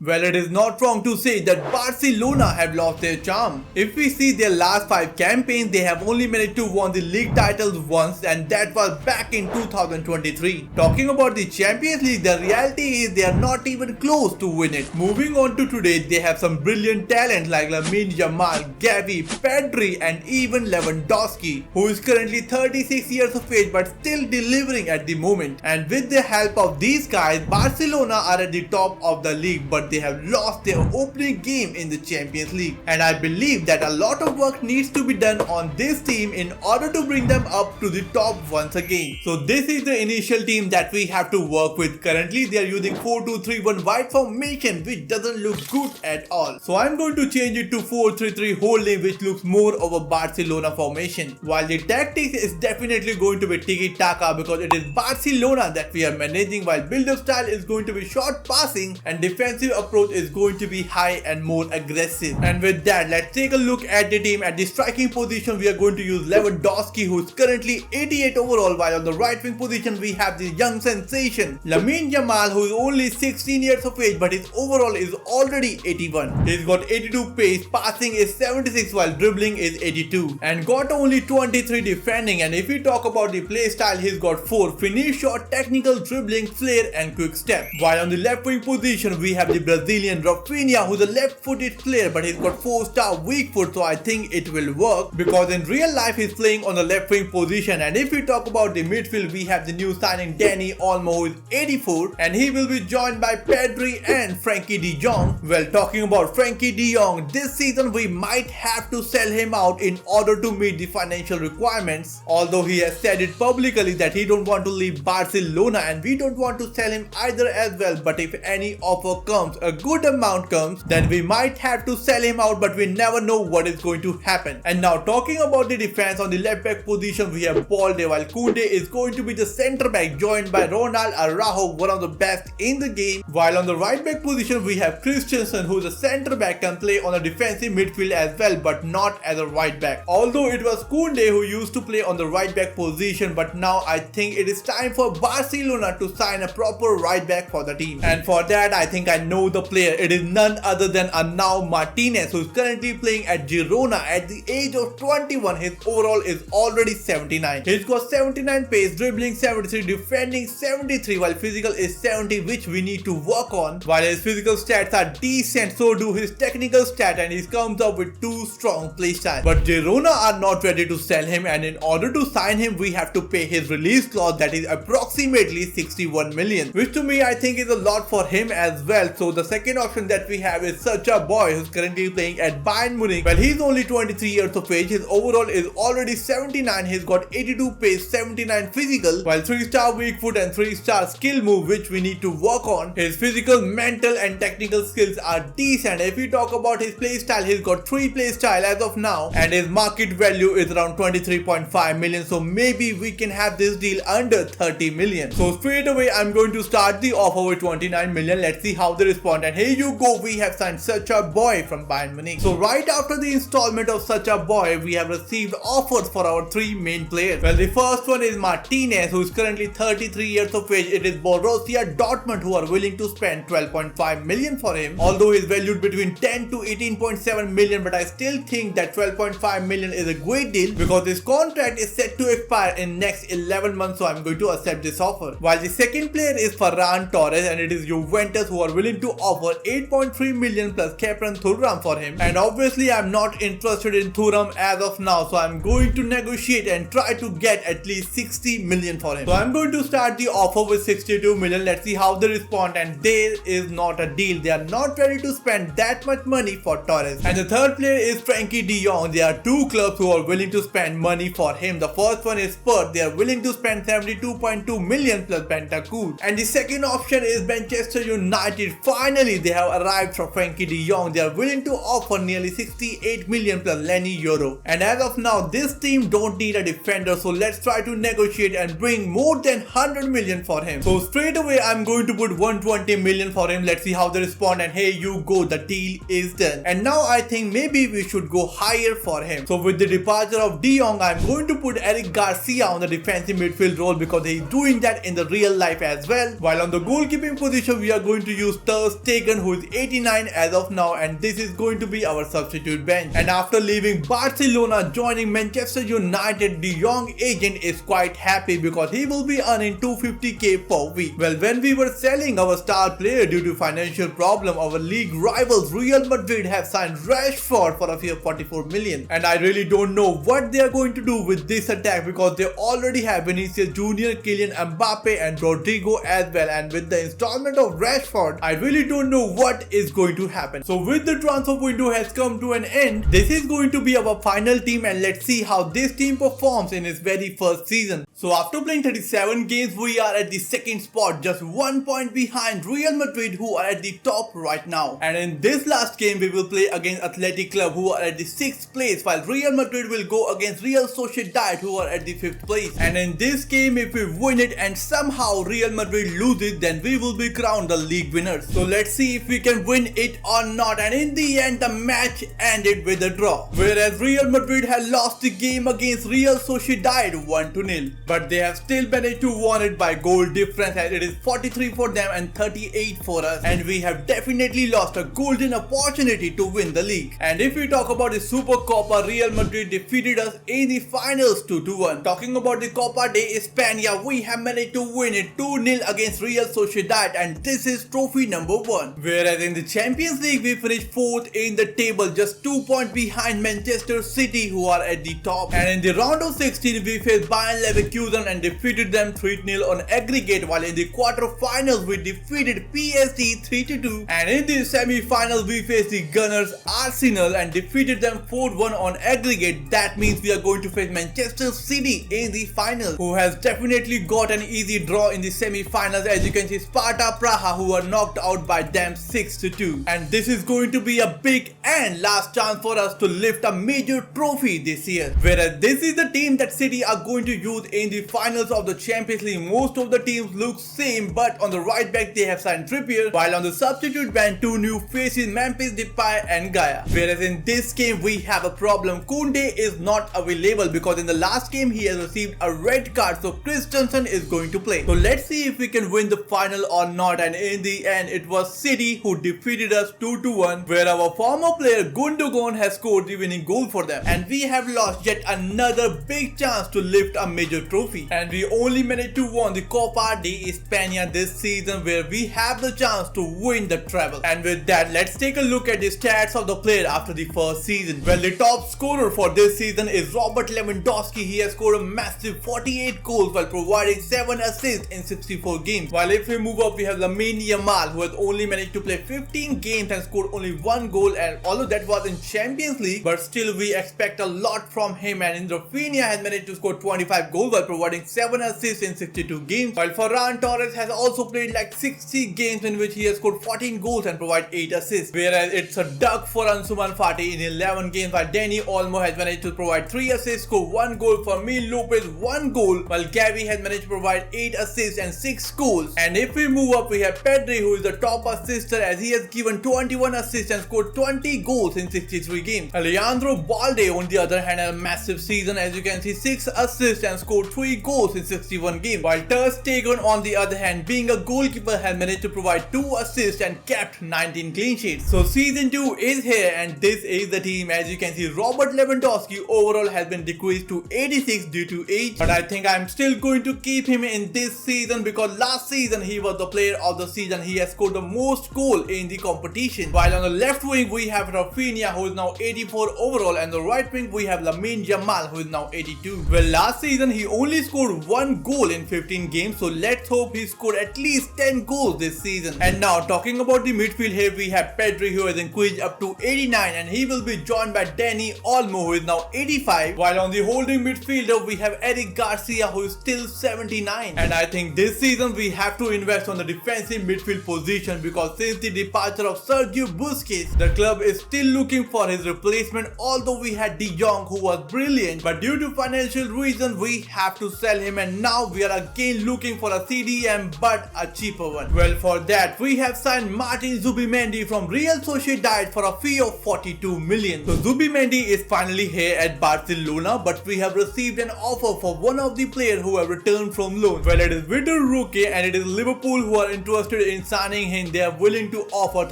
Well, it is not wrong to say that Barcelona have lost their charm. If we see their last 5 campaigns, they have only managed to win the league titles once, and that was back in 2023. Talking about the Champions League, the reality is they are not even close to win it. Moving on to today, they have some brilliant talent like Lamine Yamal, Gavi, Pedri and even Lewandowski, who is currently 36 years of age but still delivering at the moment. And with the help of these guys, Barcelona are at the top of the league, but they have lost their opening game in the Champions League. And I believe that a lot of work needs to be done on this team in order to bring them up to the top once again. So this is the initial team that we have to work with. Currently they are using 4-2-3-1 wide formation, which doesn't look good at all. So I'm going to change it to 4-3-3 holding, which looks more of a Barcelona formation. While the tactics is definitely going to be tiki-taka because it is Barcelona that we are managing, while build-up style is going to be short passing and defensive approach is going to be high and more aggressive. And with that, let's take a look at the team. At the striking position, we are going to use Lewandowski, who is currently 88 overall, while on the right wing position we have the young sensation Lamine Yamal, who is only 16 years of age but his overall is already 81. He's got 82 pace, passing is 76 while dribbling is 82 and got only 23 defending. And if we talk about the play style, he's got 4 finish shot, technical, dribbling, flair and quick step. While on the left wing position we have the Brazilian Rafinha, who's a left footed player but he's got 4-star weak foot, so I think it will work because in real life he's playing on the left wing position. And if we talk about the midfield, we have the new signing Dani Olmo, who is 84 and he will be joined by Pedri and Frankie de Jong. Well, talking about Frankie de Jong, this season we might have to sell him out in order to meet the financial requirements, although he has said it publicly that he don't want to leave Barcelona and we don't want to sell him either as well. But if any offer comes, a good amount comes, then we might have to sell him out, but we never know what is going to happen. And now talking about the defense, on the left back position we have Balde, while Koundé is going to be the centre back joined by Ronald Araujo, one of the best in the game. While on the right back position we have Christensen, who is a centre back, can play on a defensive midfield as well but not as a right back. Although it was Koundé who used to play on the right back position, but now I think it is time for Barcelona to sign a proper right back for the team. And for that I think I know the player. It is none other than Abhinav Martinez, who is currently playing at Girona at the age of 21. His overall is already 79. He's got 79 pace, dribbling 73, defending 73, while physical is 70, which we need to work on. While his physical stats are decent, so do his technical stat, and he comes up with 2 strong play styles. But Girona are not ready to sell him, and in order to sign him we have to pay his release clause, that is approximately 61 million, which to me I think is a lot for him as well. So the second option that we have is such a boy, who's currently playing at Bayern Munich. Well, he's only 23 years of age, his overall is already 79, he's got 82 pace, 79 physical, while 3-star weak foot and 3-star skill move, which we need to work on. His physical, mental and technical skills are decent. If we talk about his play style, he's got 3 play style as of now and his market value is around 23.5 million, so maybe we can have this deal under 30 million. So straight away I'm going to start the offer with 29 million. Let's see how they respond. And here you go, we have signed such a boy from Bayern Munich. So right after the installment of such a boy, we have received offers for our 3 main players. Well, the first one is Martinez, who is currently 33 years of age. It is Borussia Dortmund who are willing to spend 12.5 million for him, although he is valued between 10 to 18.7 million, but I still think that 12.5 million is a great deal because his contract is set to expire in next 11 months, so I'm going to accept this offer. While the second player is Ferran Torres, and it is Juventus who are willing to offer 8.3 million plus Kepren Thuram for him, and obviously I'm not interested in Thuram as of now, so I'm going to negotiate and try to get at least 60 million for him. So I'm going to start the offer with 62 million. Let's see how they respond, and there is not a deal. They are not ready to spend that much money for Torres. And the third player is Frankie de Jong. There are 2 clubs who are willing to spend money for him. The first one is Spurs. They are willing to spend 72.2 million plus Bentancur. And the second option is Manchester United. Finally, they have arrived for Frankie de Jong. They are willing to offer nearly 68 million plus Lenny Euro. And as of now, this team don't need a defender, so let's try to negotiate and bring more than 100 million for him. So straight away I'm going to put 120 million for him. Let's see how they respond, and here you go, the deal is done. And now I think maybe we should go higher for him. So with the departure of de Jong, I'm going to put Eric Garcia on the defensive midfield role because he's doing that in the real life as well. While on the goalkeeping position we are going to use Ter Stegen, who is 89 as of now, and this is going to be our substitute bench. And after leaving Barcelona, joining Manchester United, the young agent is quite happy because he will be earning 250k per week. Well, when we were selling our star player due to financial problem, our league rivals Real Madrid have signed Rashford for a fee of 44 million. And I really don't know what they are going to do with this attack because they already have Vinicius Jr., Kylian Mbappe and Rodrigo as well, and with the installment of Rashford, I really don't know what is going to happen. So with the transfer window has come to an end, this is going to be our final team, and let's see how this team performs in its very first season. So after playing 37 games, we are at the second spot, just 1 point behind Real Madrid, who are at the top right now. And in this last game, we will play against Athletic Club, who are at the 6th place, while Real Madrid will go against Real Sociedad, who are at the 5th place. And in this game, if we win it and somehow Real Madrid loses, then we will be crowned the league winners. So let's see if we can win it or not. And in the end, the match ended with a draw, whereas Real Madrid had lost the game against Real Sociedad 1-0, but they have still managed to win it by goal difference, as it is 43 for them and 38 for us, and we have definitely lost a golden opportunity to win the league. And if we talk about the Super Copa, Real Madrid defeated us in the finals 2-1. Talking about the Copa de España, we have managed to win it 2-0 against Real Sociedad, and this is trophy number 1. Whereas in the Champions League, we finished 4th in the table, just 2 points behind Manchester City, who are at the top. And in the round of 16, we faced Bayern Leverkusen and defeated them 3-0 on aggregate, while in the quarter-finals, we defeated PSG 3-2. And in the semi-finals, we faced the Gunners Arsenal and defeated them 4-1 on aggregate. That means we are going to face Manchester City in the final, who has definitely got an easy draw in the semi-finals. As you can see, Sparta Praha, who are knocked out by them 6-2. And this is going to be a big and last chance for us to lift a major trophy this year. Whereas this is the team that City are going to use in the finals of the Champions League. Most of the teams look same, but on the right back they have signed Trippier, while on the substitute bench 2 new faces, Memphis Depay and Gaia. Whereas in this game we have a problem. Koundé is not available because in the last game he has received a red card, so Christensen is going to play. So let's see if we can win the final or not. And in the end, it was City who defeated us 2-1, where our former player Gundogan has scored the winning goal for them. And we have lost yet another big chance to lift a major trophy. And we only managed to win the Copa de España this season, where we have the chance to win the treble. And with that, let's take a look at the stats of the player after the first season. Well, the top scorer for this season is Robert Lewandowski. He has scored a massive 48 goals while providing 7 assists in 64 games. While if we move up, we have Lamine Yamal, who has only managed to play 15 games and scored only 1 goal, and although that was in Champions League, but still we expect a lot from him. And Rafinha has managed to score 25 goals while providing 7 assists in 62 games, while Ferran Torres has also played like 60 games in which he has scored 14 goals and provided 8 assists. Whereas it's a duck for Ansuman Fati in 11 games, while Dani Olmo has managed to provide 3 assists, score 1 goal, Fermin Lopez 1 goal, while Gavi has managed to provide 8 assists and 6 goals. And if we move up, we have Pedri, who is the top assister, as he has given 21 assists and scored 20 goals in 63 games. Alejandro Balde, on the other hand, had a massive season, as you can see, 6 assists and scored 3 goals in 61 games. While Ter Stegen, on the other hand, being a goalkeeper, has managed to provide 2 assists and kept 19 clean sheets. So season 2 is here, and this is the team. As you can see, Robert Lewandowski overall has been decreased to 86 due to age, but I think I'm still going to keep him in this season because last season he was the player of the season. He has scored the most goal in the competition. While on the left wing we have Rafinha, who is now 84 overall, and the right wing we have Lamine Yamal, who is now 82. Well, last season he only scored 1 goal in 15 games, so let's hope he scored at least 10 goals this season. And now talking about the midfield, here we have Pedri, who has increased up to 89, and he will be joined by Dani Olmo, who is now 85. While on the holding midfielder we have Eric Garcia, who is still 79. And I think this season we have to invest on the defensive midfield position, because since the departure of Sergio Busquets, the club is still looking for his replacement. Although we had De Jong, who was brilliant, but due to financial reasons we have to sell him, and now we are again looking for a CDM, but a cheaper one. Well, for that we have signed Martin Zubimendi from Real Sociedad for a fee of 42 million. So Zubimendi is finally here at Barcelona, but we have received an offer for one of the players who have returned from loan. Well, it is Vitor Roque, and it is Liverpool who are interested in signing him hint they are willing to offer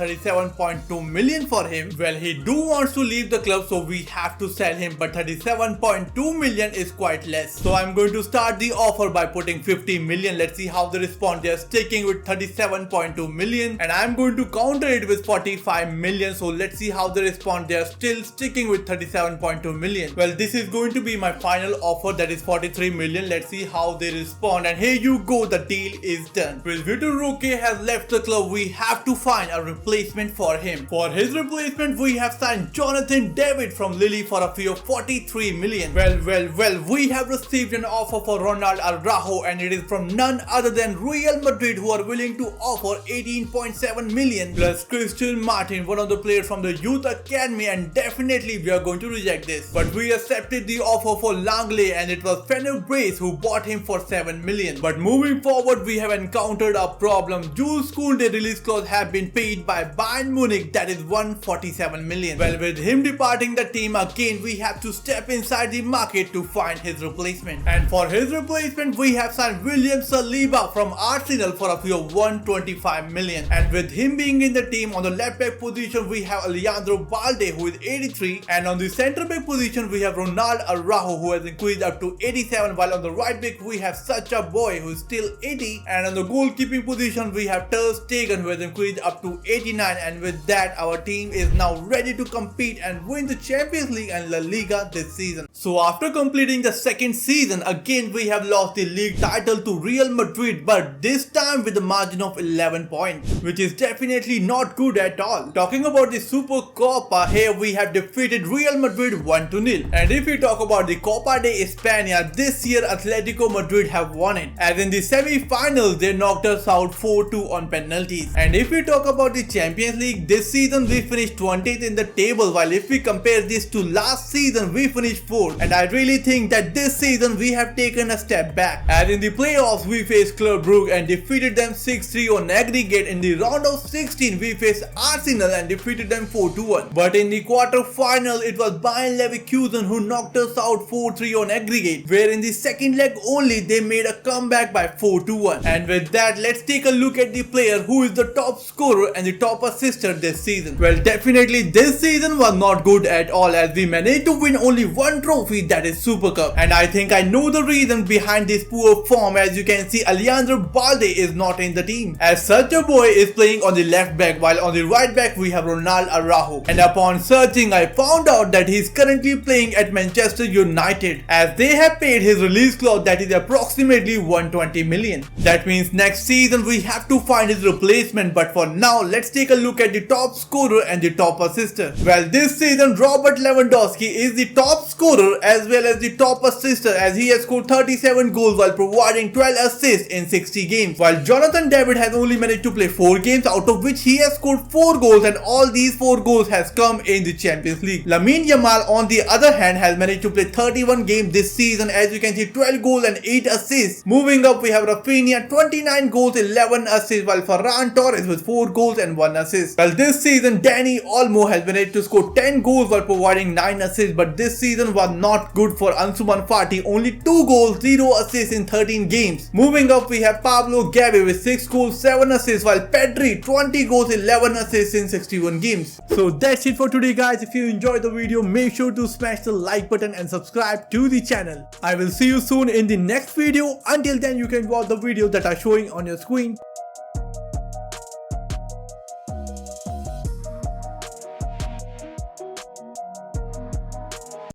37.2 million for him. Well, he do wants to leave the club, so we have to sell him, but 37.2 million is quite less. So I'm going to start the offer by putting 50 million. Let's see how they respond. They are sticking with 37.2 million and I'm going to counter it with 45 million. So let's see how they respond. They are still sticking with 37.2 million. Well, this is going to be my final offer, that is 43 million. Let's see how they respond, and here you go, the deal is done. With Vitor Roque has left the club, we have to find a replacement for him. For his replacement, we have signed Jonathan David from Lille for a fee of 43 million. Well, we have received an offer for Ronald Araujo, and it is from none other than Real Madrid, who are willing to offer 18.7 million plus Christian Martin, one of the players from the youth academy, and definitely we are going to reject this. But we accepted the offer for Langley, and it was Fenerbahce who bought him for 7 million. But moving forward, we have encountered a problem. Jules Koundé release clause have been paid by Bayern Munich, that is 147 million. Well, with him departing the team again, we have to step inside the market to find his replacement. And for his replacement, we have signed William Saliba from Arsenal for a fee of 125 million. And with him being in the team, on the left back position, we have Alejandro Balde, who is 83, and on the centre back position, we have Ronald Araujo, who has increased up to 87, while on the right back, we have such a boy who is still 80, and on the goalkeeping position, we have Ter Stegen, who has increased up to 89, and with that, our team is now ready to compete and win the Champions League and La Liga this season. So after completing the second season, again we have lost the league title to Real Madrid, but this time with a margin of 11 points, which is definitely not good at all. Talking about the Super Copa, here we have defeated Real Madrid 1-0. And if we talk about the Copa de España, this year Atletico Madrid have won it, as in the semi-finals they knocked us out 4-2 on penalties. And if we talk about the Champions League, this season we finished 20th in the table, while if we compare this to last season, we finished 4th. And I really think that this season we have taken a step back, as in the playoffs we faced Club Brugge and defeated them 6-3 on aggregate. In the round of 16 we faced Arsenal and defeated them 4-1. But in the quarter final it was Bayern Leverkusen who knocked us out 4-3 on aggregate, where in the second leg only they made a comeback by 4-1. And with that, let's take a look at the player who is the top scorer and the top assister this season. Well, definitely this season was not good at all, as we managed to win only one trophy, that is Super Cup. And I think I know the reason behind this poor form. As you can see, Alejandro Balde is not in the team, as such a boy is playing on the left back, while on the right back we have Ronald Araujo. And upon searching, I found out that he is currently playing at Manchester United, as they have paid his release clause, that is approximately 120 million. That means next season we have to find his replacement. But for now, let's take a look at the top scorer and the top assister. Well, this season Robert Lewandowski is the top scorer as well as the top assister, as he has scored 37 goals while providing 12 assists in 60 games, while Jonathan David has only managed to play 4 games, out of which he has scored 4 goals, and all these 4 goals has come in the Champions League. Lamine Yamal on the other hand has managed to play 31 games this season, as you can see, 12 goals and 8 assists. Moving up, we have Rafinha, 29 goals, 11 assists, while Ferran Torres with 4 goals and 1 assist. Well, this season Dani Olmo has managed to score 10 goals while providing 9 assists, but this season was not good for Ansu Fati, only 2 goals, 0 assists in 13 games. Moving up, we have Pablo Gavi with 6 goals, 7 assists, while Pedri 20 goals, 11 assists in 61 games. So that's it for today, guys. If you enjoyed the video, make sure to smash the like button and subscribe to the channel. I will see you soon in the next video. Until then, you can watch the videos that are showing on your screen.